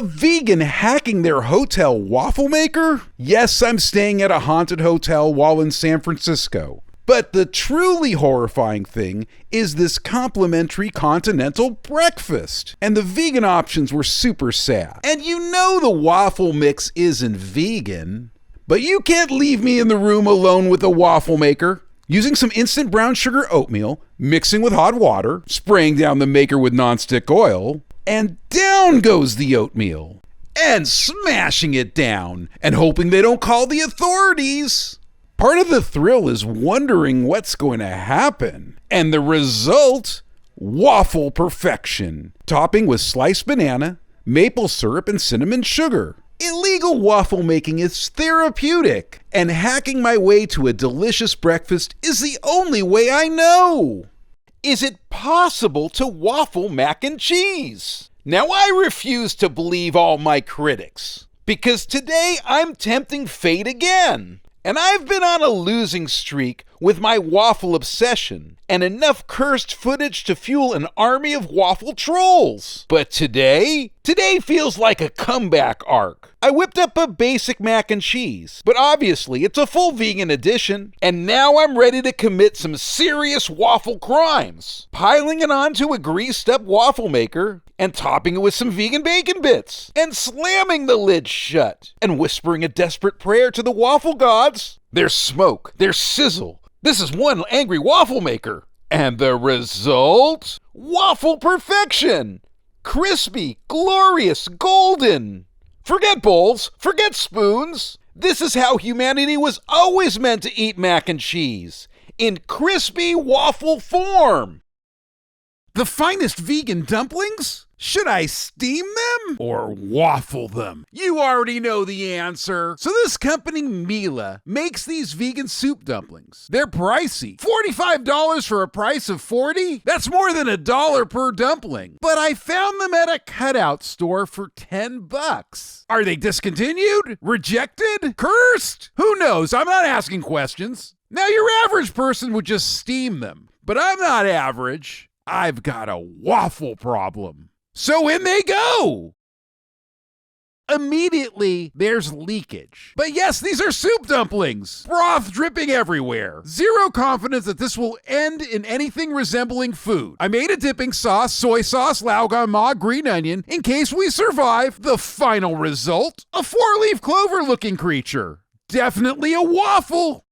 vegan hacking their hotel waffle maker? Yes, I'm staying at a haunted hotel while in San Francisco. But the truly horrifying thing is this complimentary continental breakfast. And the vegan options were super sad. And you know the waffle mix isn't vegan. But you can't leave me in the room alone with a waffle maker. Using some instant brown sugar oatmeal, mixing with hot water, spraying down the maker with nonstick oil, and down goes the oatmeal. And smashing it down, and hoping they don't call the authorities. Part of the thrill is wondering what's going to happen. And the result? Waffle perfection. Topping with sliced banana, maple syrup, and cinnamon sugar. Illegal waffle making is therapeutic. And hacking my way to a delicious breakfast is the only way I know. Is it possible to waffle mac and cheese? Now I refuse to believe all my critics. Because today I'm tempting fate again. And I've been on a losing streak with my waffle obsession, and enough cursed footage to fuel an army of waffle trolls. But today feels like a comeback arc. I whipped up a basic mac and cheese, but obviously it's a full vegan edition, and now I'm ready to commit some serious waffle crimes. Piling it onto a greased up waffle maker, and topping it with some vegan bacon bits, and slamming the lid shut, and whispering a desperate prayer to the waffle gods. There's smoke, there's sizzle. This is one angry waffle maker. And the result? Waffle perfection! Crispy, glorious, golden. Forget bowls, forget spoons. This is how humanity was always meant to eat mac and cheese, in crispy waffle form. The finest vegan dumplings? Should I steam them or waffle them? You already know the answer. So this company, Mila, makes these vegan soup dumplings. They're pricey. $45 for a price of $40? That's more than $1 per dumpling. But I found them at a cutout store for $10. Are they discontinued? Rejected? Cursed? Who knows? I'm not asking questions. Now your average person would just steam them. But I'm not average. I've got a waffle problem. So in they go! Immediately, there's leakage. But yes, these are soup dumplings. Broth dripping everywhere. Zero confidence that this will end in anything resembling food. I made a dipping sauce, soy sauce, laugan ma, green onion, in case we survive. The final result? A four-leaf clover-looking creature. Definitely a waffle.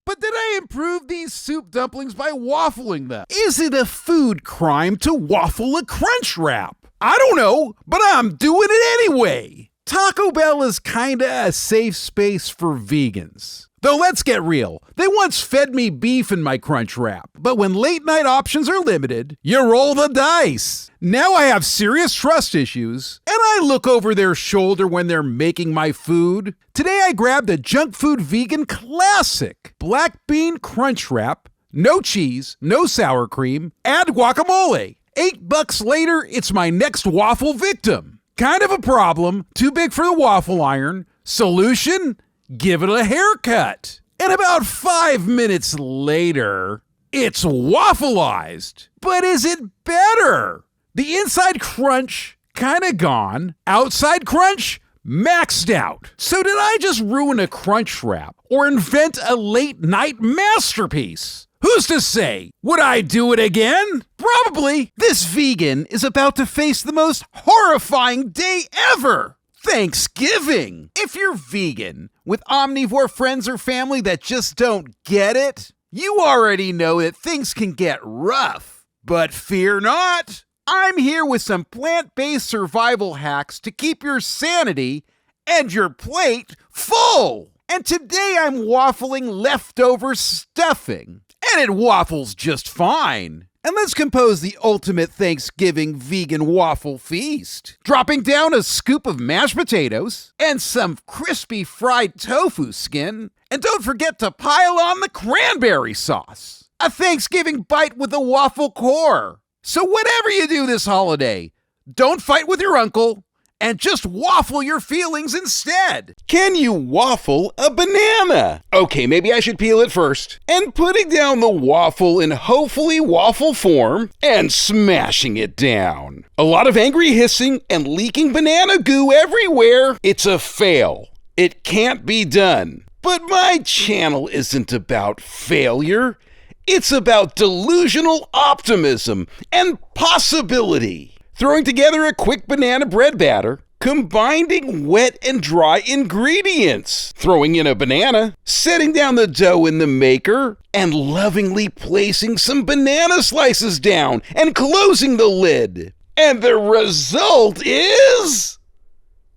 But did I improve these soup dumplings by waffling them? Is it a food crime to waffle a crunchwrap? I don't know, but I'm doing it anyway. Taco Bell is kinda a safe space for vegans. Though let's get real, they once fed me beef in my crunchwrap. But when late night options are limited, you roll the dice. Now I have serious trust issues, and I look over their shoulder when they're making my food. Today I grabbed a junk food vegan classic, black bean crunchwrap, no cheese, no sour cream, add guacamole. $8 later, it's my next waffle victim. Kind of a problem, too big for the waffle iron. Solution? Give it a haircut. And about 5 minutes later, it's waffleized. But is it better? The inside crunch, kinda gone. Outside crunch, maxed out. So did I just ruin a crunch wrap or invent a late night masterpiece? Who's to say? Would I do it again? Probably. This vegan is about to face the most horrifying day ever. Thanksgiving. If you're vegan with omnivore friends or family that just don't get it, you already know that things can get rough. But fear not. I'm here with some plant-based survival hacks to keep your sanity and your plate full. And today I'm waffling leftover stuffing. And it waffles just fine. And let's compose the ultimate Thanksgiving vegan waffle feast. Dropping down a scoop of mashed potatoes and some crispy fried tofu skin. And don't forget to pile on the cranberry sauce. A Thanksgiving bite with a waffle core. So whatever you do this holiday, don't fight with your uncle and just waffle your feelings instead. Can you waffle a banana? Okay, maybe I should peel it first. And putting down the waffle in hopefully waffle form and smashing it down. A lot of angry hissing and leaking banana goo everywhere. It's a fail. It can't be done. But my channel isn't about failure. It's about delusional optimism and possibility. Throwing together a quick banana bread batter, combining wet and dry ingredients, throwing in a banana, setting down the dough in the maker, and lovingly placing some banana slices down and closing the lid. And the result is...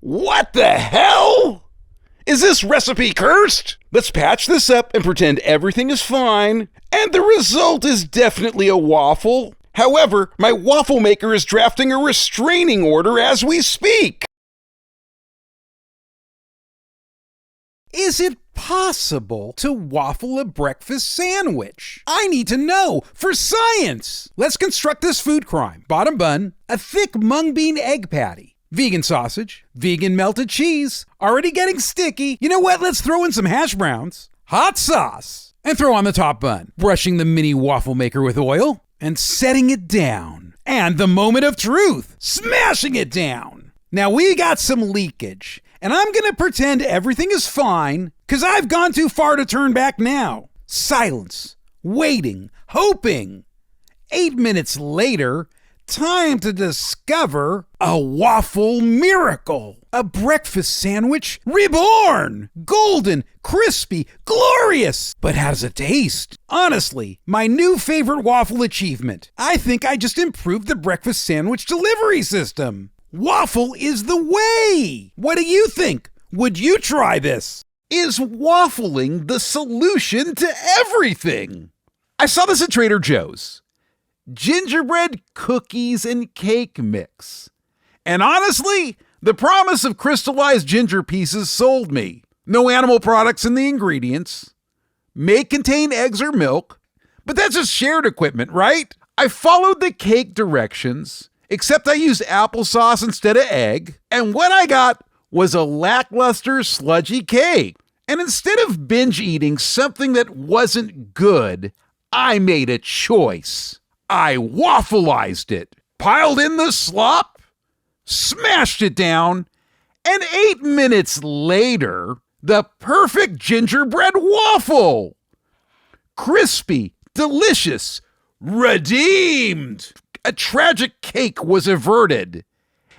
what the hell? Is this recipe cursed? Let's patch this up and pretend everything is fine. And the result is definitely a waffle. However, my waffle maker is drafting a restraining order as we speak. Is it possible to waffle a breakfast sandwich? I need to know for science. Let's construct this food crime. Bottom bun, a thick mung bean egg patty. Vegan sausage, vegan melted cheese, already getting sticky. You know what? Let's throw in some hash browns, hot sauce, and throw on the top bun. Brushing the mini waffle maker with oil and setting it down. And the moment of truth, smashing it down. Now we got some leakage, and I'm gonna pretend everything is fine because I've gone too far to turn back now. Silence, waiting, hoping. 8 minutes later, time to discover a waffle miracle. A breakfast sandwich reborn. Golden, crispy, glorious. But how does it taste? Honestly, my new favorite waffle achievement. I think I just improved the breakfast sandwich delivery system. Waffle is the way. What do you think? Would you try this? Is waffling the solution to everything? I saw this at Trader Joe's. Gingerbread cookies and cake mix. And honestly, the promise of crystallized ginger pieces sold me. No animal products in the ingredients. May contain eggs or milk, but that's just shared equipment, right? I followed the cake directions, except I used applesauce instead of egg, and what I got was a lackluster sludgy cake. And instead of binge eating something that wasn't good, I made a choice. I waffleized it, piled in the slop, smashed it down, and 8 minutes later, the perfect gingerbread waffle. Crispy, delicious, redeemed. A tragic cake was averted,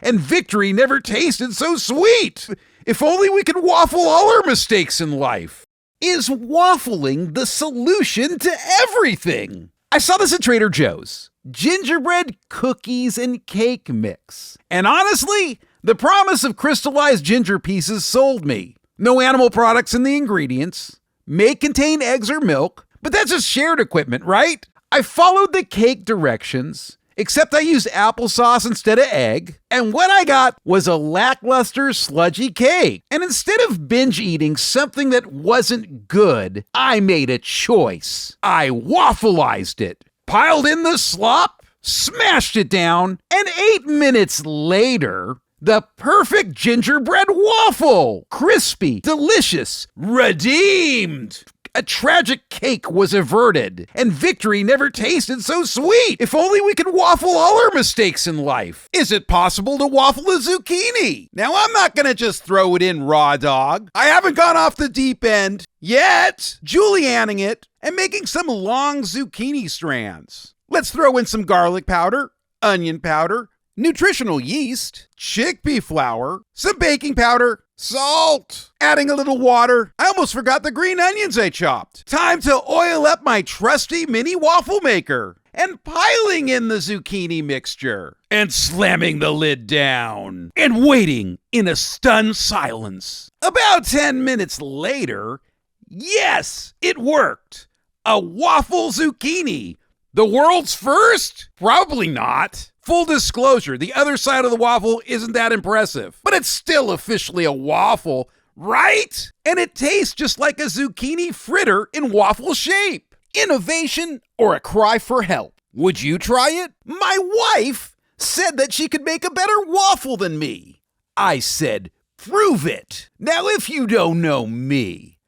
and victory never tasted so sweet. If only we could waffle all our mistakes in life. Is waffling the solution to everything? I saw this at Trader Joe's. Gingerbread cookies and cake mix. And honestly, the promise of crystallized ginger pieces sold me. No animal products in the ingredients. May contain eggs or milk, but that's just shared equipment, right? I followed the cake directions, except I used applesauce instead of egg, and what I got was a lackluster sludgy cake. And instead of binge eating something that wasn't good, I made a choice. I waffleized it, piled in the slop, smashed it down, and 8 minutes later, the perfect gingerbread waffle. Crispy, delicious, redeemed. A tragic cake was averted, and victory never tasted so sweet. If only we could waffle all our mistakes in life. Is it possible to waffle a zucchini? Now, I'm not gonna just throw it in raw dog. I haven't gone off the deep end yet. Julienning it and making some long zucchini strands. Let's throw in some garlic powder, onion powder, nutritional yeast, chickpea flour, some baking powder, salt, adding a little water. I almost forgot the green onions I chopped. Time to oil up my trusty mini waffle maker and piling in the zucchini mixture and slamming the lid down and waiting in a stunned silence. About 10 minutes later, yes, it worked. A waffle zucchini. The world's first? Probably not. Full disclosure, the other side of the waffle isn't that impressive, but it's still officially a waffle, right? And it tastes just like a zucchini fritter in waffle shape. Innovation or a cry for help? Would you try it? My wife said that she could make a better waffle than me. I said, prove it. Now, if you don't know me,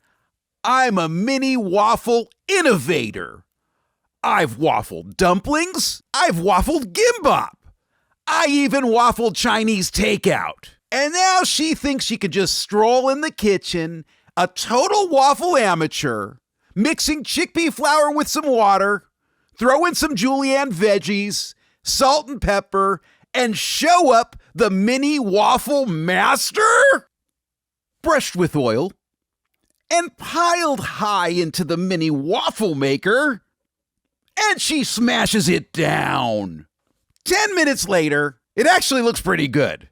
I'm a mini waffle innovator. I've waffled dumplings. I've waffled gimbap. I even waffled Chinese takeout. And now she thinks she could just stroll in the kitchen, a total waffle amateur, mixing chickpea flour with some water, throw in some julienne veggies, salt and pepper, and show up the mini waffle master? Brushed with oil and piled high into the mini waffle maker, and she smashes it down. 10 minutes later, it actually looks pretty good.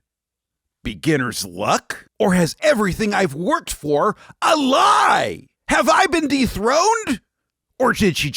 Beginner's luck? Or has everything I've worked for a lie? Have I been dethroned? Or did she just